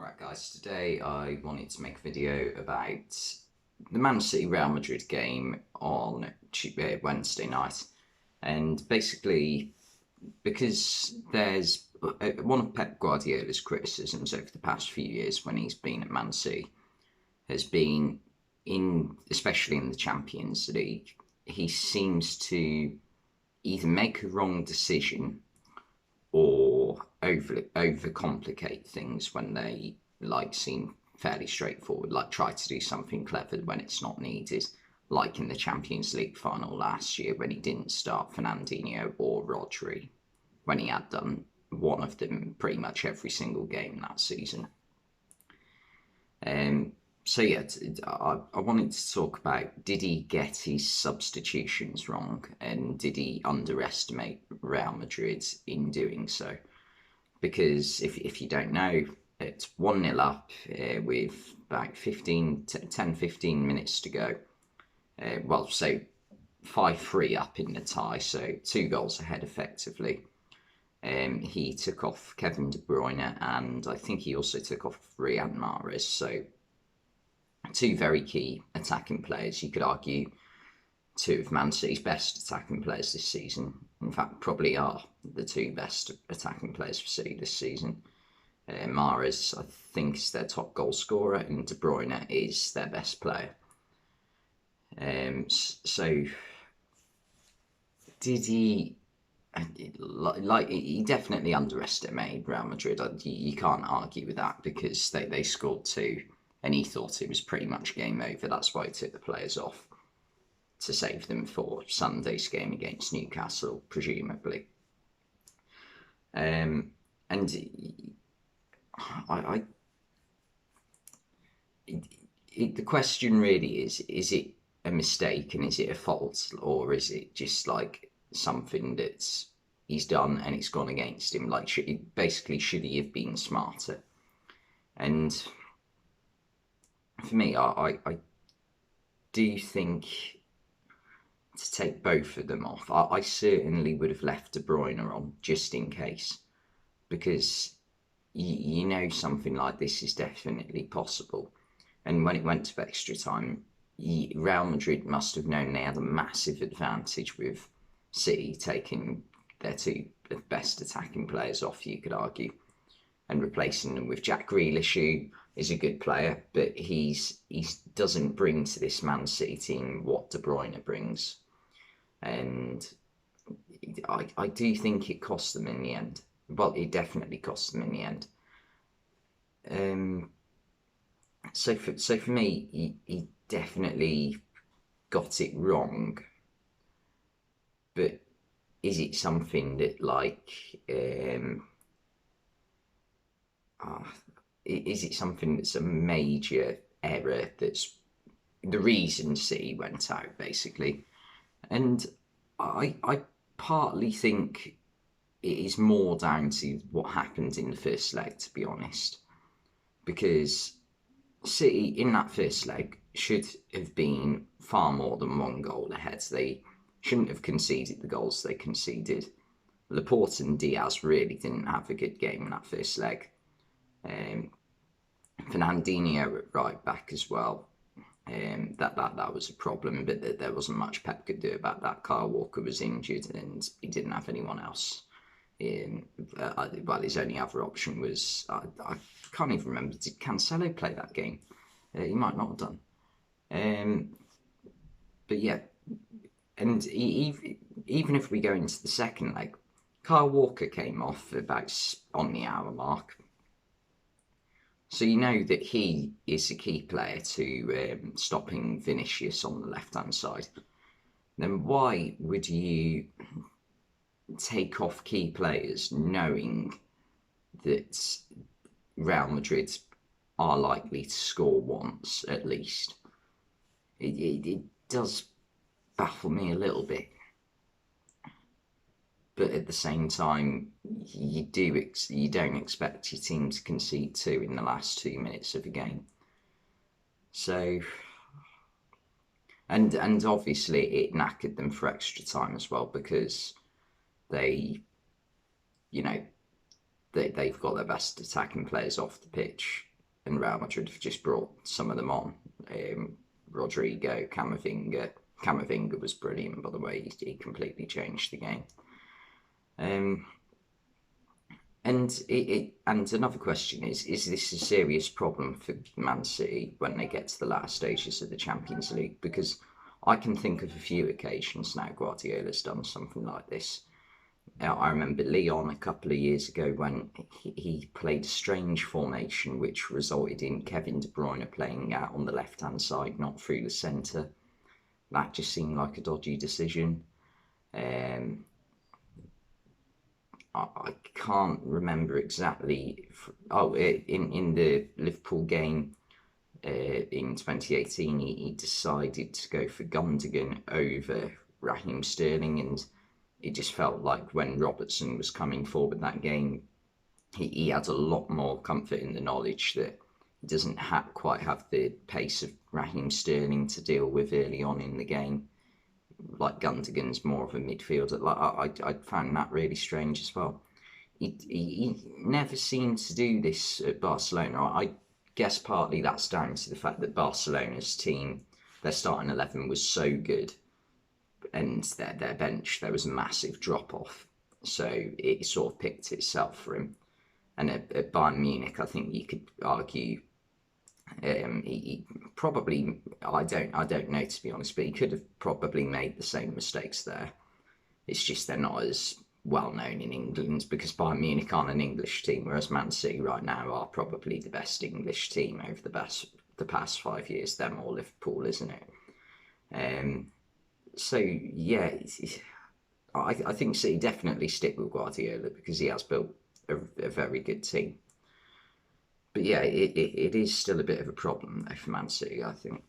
Alright guys, today I wanted to make a video about the Man City Real Madrid game on Wednesday night. And basically, because there's one of Pep Guardiola's criticisms over the past few years when he's been at Man City has been especially in the Champions League, he seems to either make a wrong decision or overcomplicate things when they seem fairly straightforward, like try to do something clever when it's not needed, like in the Champions League final last year when he didn't start Fernandinho or Rodri, when he had done one of them pretty much every single game that season. So yeah, I wanted to talk about, did he get his substitutions wrong, and did he underestimate Real Madrid in doing so? Because if you don't know, it's 1-0 up with about 10-15 minutes to go. So 5-3 up in the tie, so 2 goals ahead effectively. He took off Kevin De Bruyne, and I think he also took off Riyad Mahrez, so 2 very key attacking players. You could argue 2 of Man City's best attacking players this season. In fact, probably are the 2 best attacking players for City this season. Mahrez, I think, is their top goal scorer, and De Bruyne is their best player. So, did he... he definitely underestimated Real Madrid. You can't argue with that, because they scored 2, and he thought it was pretty much game over. That's why he took the players off, to save them for Sunday's game against Newcastle, presumably. And the question really is it a mistake and is it a fault, or is it just like something that's he's done and it's gone against him? Like, should he have been smarter? And for me, I do think to take both of them off, I certainly would have left De Bruyne on just in case, because you know something like this is definitely possible. And when it went to extra time, Real Madrid must have known they had a massive advantage with City taking their 2 best attacking players off, you could argue, and replacing them with Jack Grealish, who is a good player, but he doesn't bring to this Man City team what De Bruyne brings. And I do think it cost them in the end. Well, it definitely cost them in the end. So for me, he definitely got it wrong. But is it something that is it something that's a major error that's the reason City went out, basically? And I partly think it is more down to what happened in the first leg, to be honest. Because City, in that first leg, should have been far more than 1 goal ahead. They shouldn't have conceded the goals they conceded. Laporte and Diaz really didn't have a good game in that first leg. Fernandinho at right back as well. That was a problem, but there wasn't much Pep could do about that. Kyle Walker was injured, and he didn't have anyone else. His only other option was, I can't even remember, did Cancelo play that game? He might not have done. But yeah, and even if we go into the second leg, Kyle Walker came off about on the hour mark. So you know that he is a key player to stopping Vinicius on the left-hand side. Then why would you take off key players knowing that Real Madrid are likely to score once at least? It does baffle me a little bit. But at the same time, you don't expect your team to concede 2 in the last 2 minutes of a game. So, and obviously it knackered them for extra time as well, because they've got their best attacking players off the pitch, and Real Madrid have just brought some of them on. Rodrigo, Camavinga. Camavinga was brilliant, by the way. He completely changed the game. Um, and another question is this a serious problem for Man City when they get to the last stages of the Champions League? Because I can think of a few occasions now Guardiola's done something like this. I remember Lyon a couple of years ago when he played a strange formation which resulted in Kevin De Bruyne playing out on the left-hand side, not through the centre. That just seemed like a dodgy decision. Um, I can't remember exactly. In the Liverpool game in 2018, he decided to go for Gundogan over Raheem Sterling, and it just felt like when Robertson was coming forward that game, he had a lot more comfort in the knowledge that he doesn't quite have the pace of Raheem Sterling to deal with early on in the game. Like Gundogan's more of a midfielder. Like I found that really strange as well. He never seemed to do this at Barcelona. I guess partly that's down to the fact that Barcelona's team, their starting 11 was so good, and their bench, there was a massive drop off. So it sort of picked itself for him. And at Bayern Munich, I think you could argue he probably, I don't know to be honest, but he could have probably made the same mistakes there. It's just they're not as well known in England because Bayern Munich aren't an English team, whereas Man City right now are probably the best English team over the past 5 years. Them or Liverpool, isn't it? So yeah, I think City definitely stick with Guardiola because he has built a very good team. But yeah, it is still a bit of a problem though for Man City, I think.